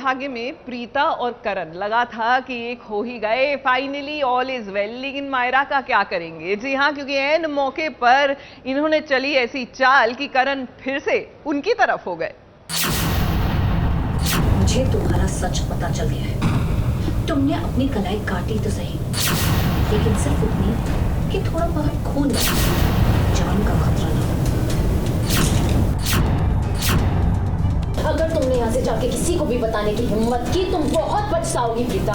भाग्य में प्रीता और करण लगा था कि एक हो ही गए, फाइनली ऑल इज वेल। लेकिन मायरा का क्या करेंगे? जी हाँ, क्योंकि एन मौके पर इन्होंने चली ऐसी चाल कि करण फिर से उनकी तरफ हो गए। मुझे तुम्हारा सच पता चल गया है। तुमने अपनी कलाई काटी तो सही, लेकिन सिर्फ उतनी कि थोड़ा बहुत खून बचा, जान का खतरा ना हो। अगर तुमने यहाँ से जाके किसी को भी बताने की हिम्मत की, तुम बहुत पछताओगी प्रीता।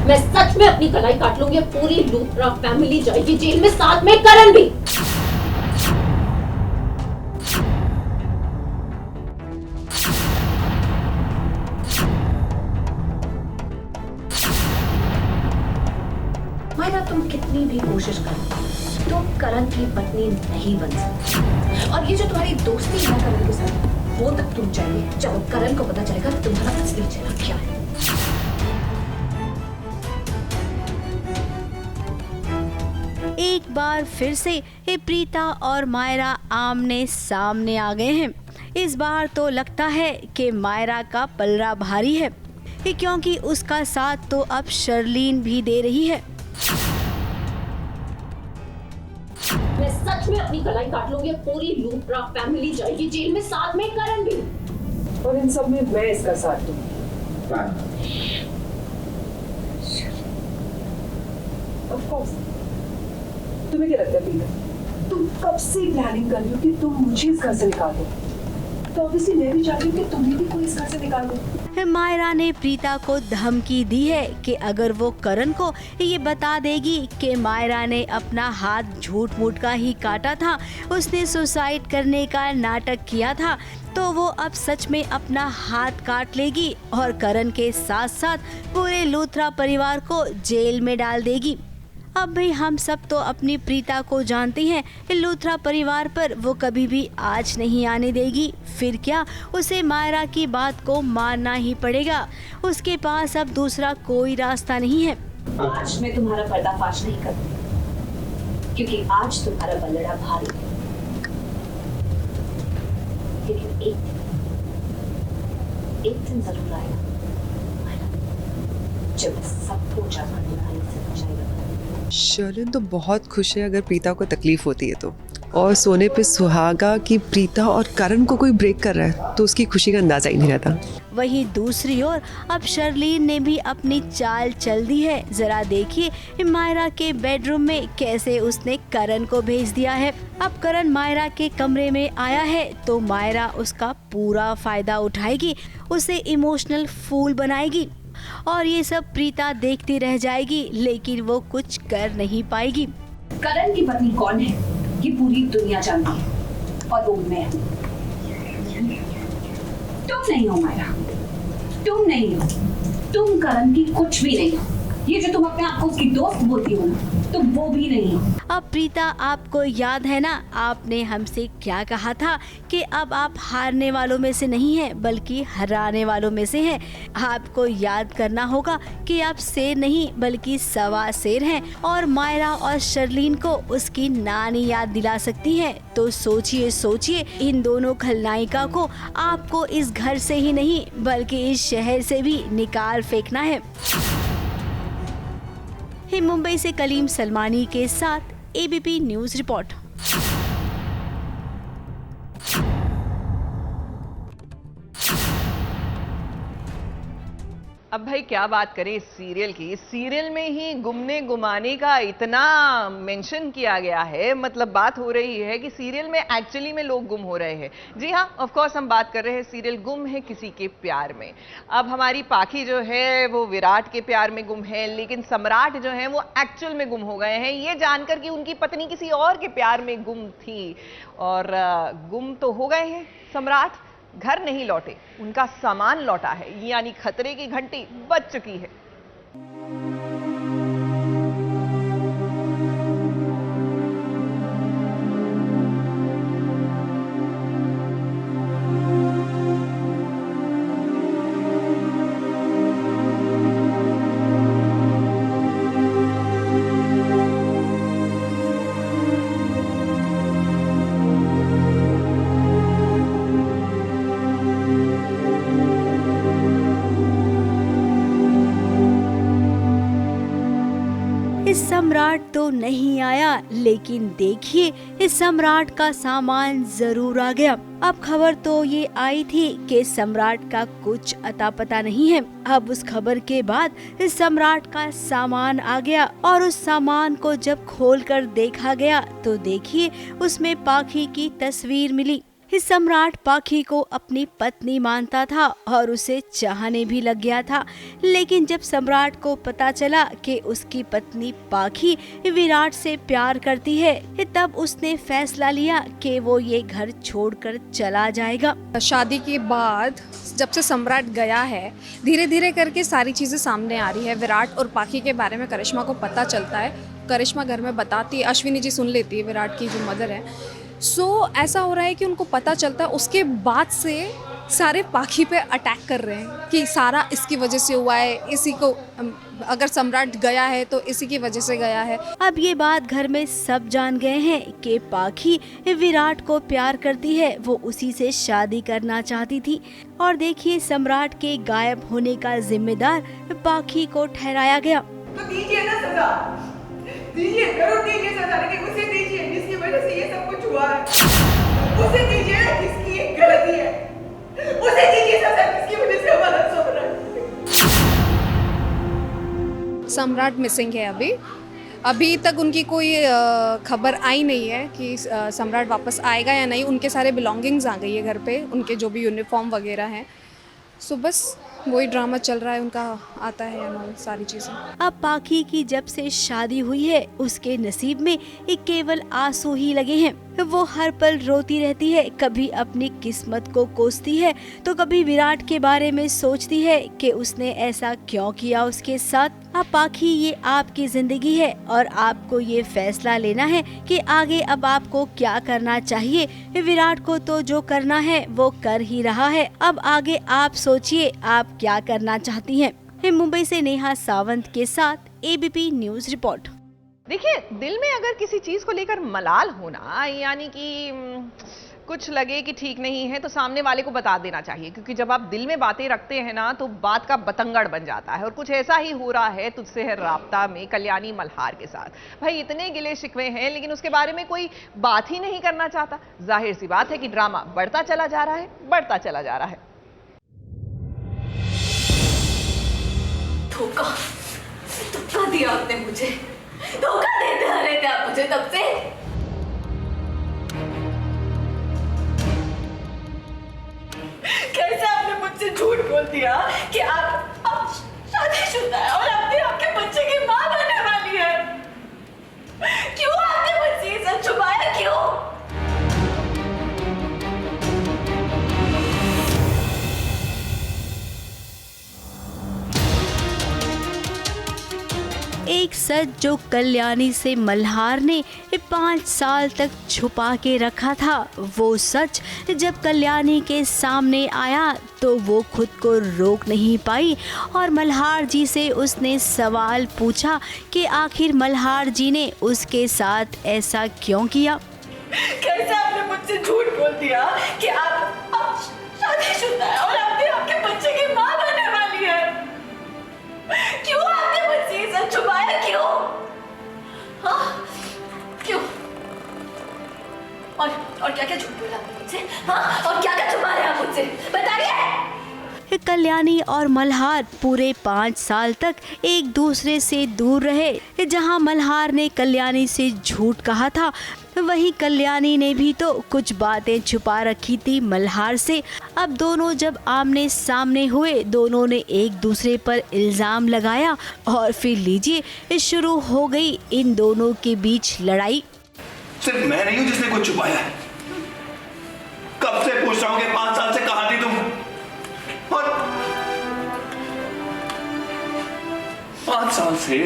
मैं सच में अपनी कलाई काट लूंगी, पूरी लूथरा फैमिली जाएगी जेल में, साथ में करण भी। मायरा, तुम कितनी भी कोशिश करो, तुम करण की पत्नी नहीं बन सकती। और ये जो तुम्हारी दोस्ती है करण के साथ, वो तब तुम चाहिए जब करण को पता चलेगा कि तुम्हारा असली चेहरा क्या है। एक बार फिर से ये प्रीता और मायरा आमने सामने आ गए हैं। इस बार तो लगता है कि मायरा का पलड़ा भारी है, क्योंकि उसका साथ तो अब शर्लीन भी दे रही है। मैं सच में अपनी कलाई काट लूंगी, पूरी लूथरा फैमिली जाएगी जेल में, साथ में करण भी। और इन सब में मैं इसका साथ दूंगी। Of course. तुम्हें क्या लगता है प्रीता? तुम कब से प्लानिंग कर रही हो कि तुम मुझे इस घर से निकाल दो, तो ऑब्वियसली मैं भी चाहती हूँ कि तुम्हें भी कोई इस घर से निकाल दो। मायरा ने प्रीता को धमकी दी है कि अगर वो करण को ये बता देगी कि मायरा ने अपना हाथ झूठ मूठ का ही काटा था, उसने सुसाइड करने का नाटक किया था, तो वो अब सच में अपना हाथ काट लेगी और करण के साथ साथ पूरे लूथरा परिवार को जेल में डाल देगी। अब भाई हम सब तो अपनी प्रीता को जानते हैं, लूथरा परिवार पर वो कभी भी आँच नहीं आने देगी। फिर क्या, उसे मायरा की बात को मानना ही पड़ेगा। उसके पास अब दूसरा कोई रास्ता नहीं है। आज मैं तुम्हारा पर्दाफाश नहीं करती, क्योंकि आज तुम्हारा पलड़ा भारी है। लेकिन एक दिन जरूर आएगा जब सबको जाना तुम्हारी सच्चाई बताएगा। शर्लिन तो बहुत खुश है अगर प्रीता को तकलीफ होती है तो, और सोने पे सुहागा कि प्रीता और करण को कोई ब्रेक कर रहा है तो उसकी खुशी का अंदाजा ही नहीं रहता। वहीं दूसरी ओर अब शर्लीन ने भी अपनी चाल चल दी है। जरा देखिए मायरा के बेडरूम में कैसे उसने करण को भेज दिया है। अब करण मायरा के कमरे में आया है तो मायरा उसका पूरा फायदा उठाएगी, उसे इमोशनल फूल बनाएगी और ये सब प्रीता देखती रह जाएगी, लेकिन वो कुछ कर नहीं पाएगी। करण की पत्नी कौन है ये पूरी दुनिया जानती है, और वो मैं हूँ। तुम नहीं हो मायरा, तुम नहीं हो, तुम करण की कुछ भी नहीं हो। ये जो तुम अपने आप को उसकी दोस्त बोलती हो ना, तुम वो भी नहीं हो। अब प्रीता, आपको याद है ना आपने हमसे क्या कहा था कि अब आप हारने वालों में से नहीं हैं बल्कि हराने वालों में से हैं। आपको याद करना होगा कि आप शेर नहीं बल्कि सवा शेर हैं और मायरा और शर्लीन को उसकी नानी याद दिला सकती हैं। तो सोचिए सोचिए, इन दोनों खलनायिका को आपको इस घर से ही नहीं बल्कि इस शहर से भी निकाल फेंकना है। मुंबई से कलीम सलमानी के साथ एबीपी न्यूज रिपोर्ट। अब भाई क्या बात करें इस सीरियल की। इस सीरियल में ही गुमने गुमाने का इतना मेंशन किया गया है, मतलब बात हो रही है कि सीरियल में एक्चुअली में लोग गुम हो रहे हैं। जी हाँ, ऑफ कोर्स हम बात कर रहे हैं सीरियल गुम है किसी के प्यार में। अब हमारी पाखी जो है वो विराट के प्यार में गुम है, लेकिन सम्राट जो है वो एक्चुअल में गुम हो गए हैं, ये जानकर कि उनकी पत्नी किसी और के प्यार में गुम थी। और गुम तो हो गए हैं सम्राट, घर नहीं लौटे, उनका सामान लौटा है, यानी खतरे की घंटी बज चुकी है। तो नहीं आया, लेकिन देखिए इस सम्राट का सामान जरूर आ गया। अब खबर तो ये आई थी कि सम्राट का कुछ अता पता नहीं है। अब उस खबर के बाद इस सम्राट का सामान आ गया और उस सामान को जब खोलकर देखा गया तो देखिए उसमें पाखी की तस्वीर मिली। इस सम्राट पाखी को अपनी पत्नी मानता था और उसे चाहने भी लग गया था, लेकिन जब सम्राट को पता चला कि उसकी पत्नी पाखी विराट से प्यार करती है, तब उसने फैसला लिया कि वो ये घर छोड़कर चला जाएगा। शादी के बाद जब से सम्राट गया है, धीरे धीरे करके सारी चीज़ें सामने आ रही है। विराट और पाखी के बारे में करिश्मा को पता चलता है, करिश्मा घर में बताती है, अश्विनी जी सुन लेती है, विराट की जो मदर है। ऐसा हो रहा है कि उनको पता चलता है, उसके बाद से सारे पाखी पे अटैक कर रहे हैं कि सारा इसकी वजह से हुआ है, इसी को अगर सम्राट गया है तो इसी की वजह से गया है। अब ये बात घर में सब जान गए हैं कि पाखी विराट को प्यार करती है, वो उसी से शादी करना चाहती थी। और देखिए सम्राट के गायब होने का जिम्मेदार पाखी को ठहराया गया। तो दीजिए ना सजा, दीजिए, जरूर दीजिए सजा, लेकिन उसे दीजिए जिसकी वजह से ये सब कुछ हुआ है। उसे दीजिए जिसकी एक गलती है, उसे दीजिए सजा जिसकी वजह से हमारा सम्राट मिसिंग है। अभी तक उनकी कोई खबर आई नहीं है कि सम्राट वापस आएगा या नहीं। उनके सारे बिलोंगिंग्स आ गई है घर पे, उनके जो भी यूनिफॉर्म वगैरह हैं। बस वही ड्रामा चल रहा है, उनका आता है या सारी चीज़ें। अब पाखी की जब से शादी हुई है उसके नसीब में एक केवल आंसू ही लगे हैं। वो हर पल रोती रहती है, कभी अपनी किस्मत को कोसती है तो कभी विराट के बारे में सोचती है कि उसने ऐसा क्यों किया उसके साथ। अब पाखी ये आपकी जिंदगी है और आपको ये फैसला लेना है कि आगे अब आपको क्या करना चाहिए। विराट को तो जो करना है वो कर ही रहा है, अब आगे आप सोचिए आप क्या करना चाहती हैं। मुंबई से नेहा सावंत के साथ एबीपी न्यूज रिपोर्ट। देखिए, दिल में अगर किसी चीज को लेकर मलाल होना, यानी कि कुछ लगे कि ठीक नहीं है, तो सामने वाले को बता देना चाहिए, क्योंकि जब आप दिल में बातें रखते हैं ना तो बात का बतंगड़ बन जाता है। और कुछ ऐसा ही हो रहा है तुझसे है राब्ता में कल्याणी मल्हार के साथ। भाई इतने गिले शिकवे हैं, लेकिन उसके बारे में कोई बात ही नहीं करना चाहता। जाहिर सी बात है कि ड्रामा बढ़ता चला जा रहा है, बढ़ता चला जा रहा है। धोखा दिया आपने मुझे, धोखा देते आ रहे थे आप मुझे तब से। कैसे आपने मुझसे झूठ बोल दिया कि आप शादीशुदा है और आपने आपके बच्चे की मां बनने वाली है। क्यों आपने मुझसे ये सब छुपाया, क्यों? एक सच जो कल्याणी से मल्हार ने 5 साल तक छुपा के रखा था, वो सच जब कल्याणी के सामने आया तो वो खुद को रोक नहीं पाई और मल्हार जी से उसने सवाल पूछा कि आखिर मल्हार जी ने उसके साथ ऐसा क्यों किया। कैसे आपने मुझसे झूठ बोल दिया कि आप शादीशुदा है और आपने आपके बच्चे की मां बनने वाली है। क्यों आपने मुझसे ये सब छुपाया, क्यों? हाँ, क्यों? और क्या-क्या झूठ बोला आपने मुझसे? हाँ, और क्या-क्या छुपा रहे हैं आप मुझसे? बताइए। कल्याणी और मल्हार पूरे 5 साल तक एक दूसरे से दूर रहे। जहां मल्हार ने कल्याणी से झूठ कहा था, वहीं कल्याणी ने भी तो कुछ बातें छुपा रखी थी मल्हार से। अब दोनों जब आमने सामने हुए, दोनों ने एक दूसरे पर इल्जाम लगाया और फिर लीजिए शुरू हो गई इन दोनों के बीच लड़ाई। सिर्फ मैं नहीं हूं जिसने कुछ छुपाया है। कब से पूछ रहा हूं कि 5 साल से कहां थी तुम, और 5 साल से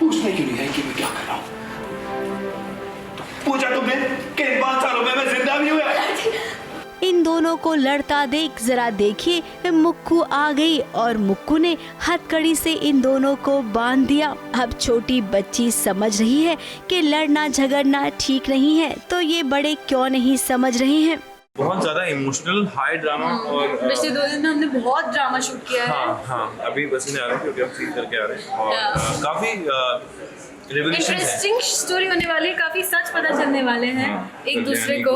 पूछने क्यों नहीं है कि मैं क्या कर रहा हूं? पूछा तुमने कि इन 5 सालों में मैं जिंदा भी हुआ? इन दोनों को लड़ता देख जरा देखिए मुक्कू आ गई और मुक्कू ने हथकड़ी से इन दोनों को बांध दिया। अब छोटी बच्ची समझ रही है कि लड़ना झगड़ना ठीक नहीं है, तो ये बड़े क्यों नहीं समझ रहे हैं। बहुत ज्यादा इमोशनल हाई ड्रामा और पिछले 2 दिन में हमने बहुत ड्रामा शूट किया है। हाँ, अभी बस नहीं आ रहे क्योंकि हम फील करके आ रहे हैं और काफी रेवोल्यूशन है। इंटरेस्टिंग स्टोरी होने वाली है, काफी सच पता चलने वाले हैं एक दूसरे को।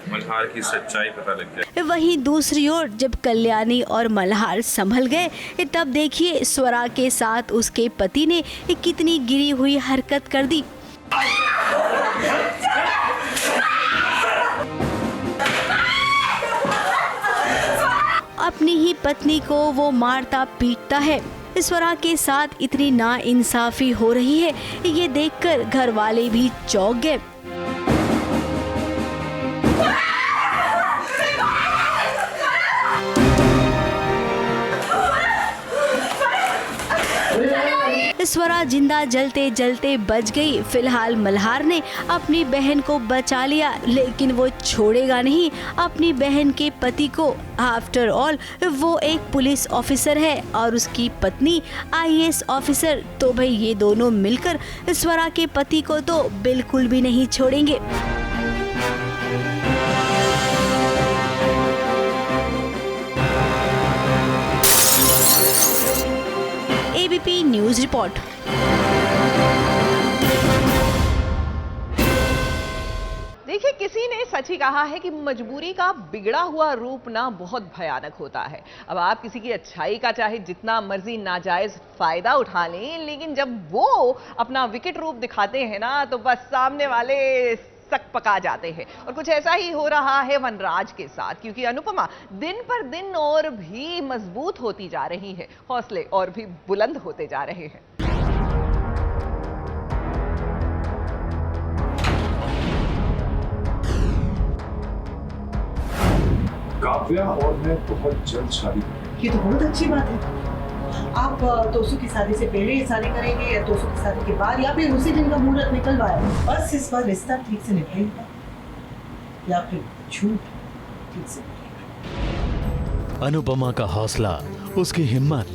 मल्हार की सच्चाई पता लग जाए। वहीं दूसरी ओर जब कल्याणी और मल्हार संभल गए तब देखिए स्वरा के साथ उसके पति ने कितनी गिरी हुई हरकत कर दी। अपनी ही पत्नी को वो मारता पीटता है। स्वरा के साथ इतनी नाइंसाफी हो रही है, ये देखकर घर वाले भी चौंक गए। स्वरा जिंदा जलते जलते बच गई। फिलहाल मल्हार ने अपनी बहन को बचा लिया, लेकिन वो छोड़ेगा नहीं अपनी बहन के पति को। आफ्टर ऑल वो एक पुलिस ऑफिसर है और उसकी पत्नी IAS ऑफिसर, तो भाई ये दोनों मिलकर स्वरा के पति को तो बिल्कुल भी नहीं छोड़ेंगे। ABP news report. देखिए, किसी ने सच ही कहा है कि मजबूरी का बिगड़ा हुआ रूप ना बहुत भयानक होता है। अब आप किसी की अच्छाई का चाहे जितना मर्जी नाजायज फायदा उठा लें, लेकिन जब वो अपना विकट रूप दिखाते हैं ना, तो बस सामने वाले सक पका जाते हैं। और कुछ ऐसा ही हो रहा है वनराज के साथ, क्योंकि अनुपमा दिन पर दिन और भी मजबूत होती जा रही है, हौसले और भी बुलंद होते जा रहे हैं। काव्या और मैं बहुत जल्द शादी करेंगे। ये तो बहुत अच्छी बात है। आप तोसू की शादी से पहले ये शादी करेंगे या तोसू की शादी के बाद, या फिर उसी दिन का मुहूर्त निकलवाया? बस इस बार रिश्ता ठीक से निकलेगा या फिर झूठ ठीक से निकलेगा। अनुपमा का हौसला, उसकी हिम्मत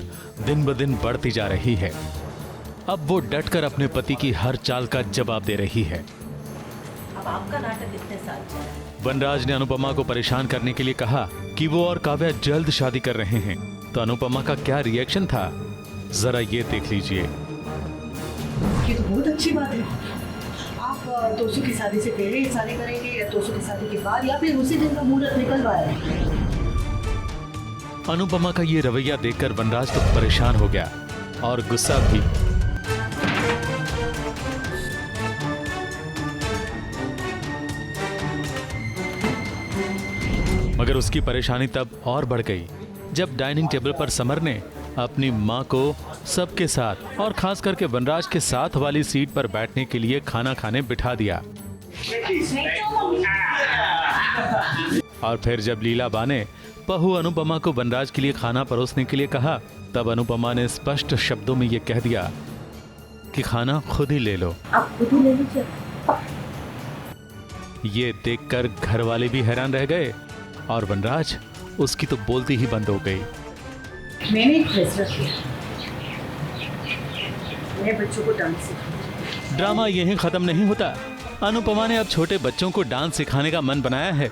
दिन ब दिन बढ़ती जा रही है। अब वो डटकर अपने पति की हर चाल का जवाब दे रही है। अब आपका नाटक कितने साल चला? वनराज ने अनुपमा को परेशान करने के लिए कहा कि वो और काव्या जल्द शादी कर रहे हैं, तो अनुपमा का क्या रिएक्शन था, जरा ये देख लीजिए। ये तो बहुत अच्छी बात है। आप तोसू की शादी से पहले ये शादी करेंगे या तोसू की शादी के बाद, या फिर उसी दिन का मुहूर्त निकलवाया? अनुपमा का ये रवैया देखकर वनराज तो परेशान हो गया और गुस्सा भी। मगर उसकी परेशानी तब और बढ़ गई जब डाइनिंग टेबल पर समर ने अपनी मां को सबके साथ और खास करके वनराज के साथ वाली सीट पर बैठने के लिए खाना खाने बिठा दिया। और फिर जब लीलाबा ने बहू अनुपमा को वनराज के लिए खाना परोसने के लिए कहा, तब अनुपमा ने स्पष्ट शब्दों में यह कह दिया कि खाना खुद ही ले लो। आप खुद ही ले लीजिए। ये देखकर घर वाले भी हैरान रह गए और वनराज उसकी तो बोलती ही बंद हो गई। मैंने एक फैसला किया, मैं बच्चों को डांस सिखाऊंगी। ड्रामा यहीं खत्म नहीं होता। अनुपमा ने अब छोटे बच्चों को डांस सिखाने का मन बनाया है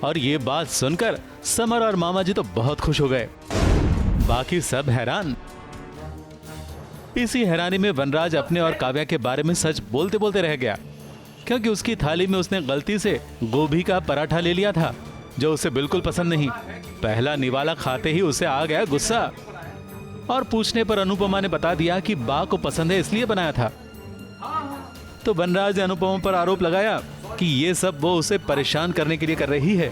और ये बात सुनकर समर और मामा जी तो बहुत खुश हो गए, बाकी सब हैरान। इसी हैरानी में वनराज अपने और काव्या के बारे में सच बोलते बोलते रह गया, क्योंकि उसकी थाली में उसने गलती से गोभी का पराठा ले लिया था जो उसे बिल्कुल पसंद नहीं। पहला निवाला खाते ही उसे आ गया गुस्सा और पूछने पर अनुपमा ने बता दिया कि बा को पसंद है इसलिए बनाया था। तो वनराज ने अनुपमा पर आरोप लगाया कि ये सब वो उसे परेशान करने के लिए कर रही है।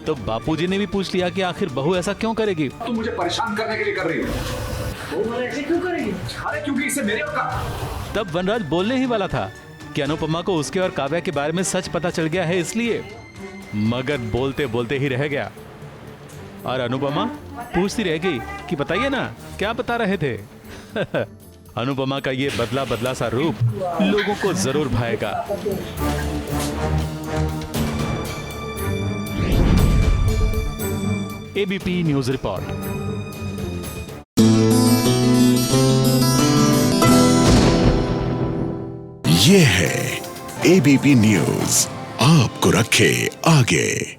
तो बापूजी ने भी पूछ लिया कि आखिर बहू ऐसा क्यों करेगी। तुम मुझे परेशान करने के लिए कर रही हो। वो ऐसे क्यों करेगी? अरे क्योंकि इसे मेरे और तब वनराज बोलने ही वाला था कि अनुपमा को उसके और काव्या के बारे में सच पता चल गया है इसलिए, मगर बोलते बोलते ही रह गया और अनुपमा पूछती रह गई कि बताइए ना क्या बता रहे थे। अनुपमा का ये बदला बदला सा रूप लोगों को जरूर भाएगा। ABP news report. ये है एबीपी न्यूज, आपको रखे आगे।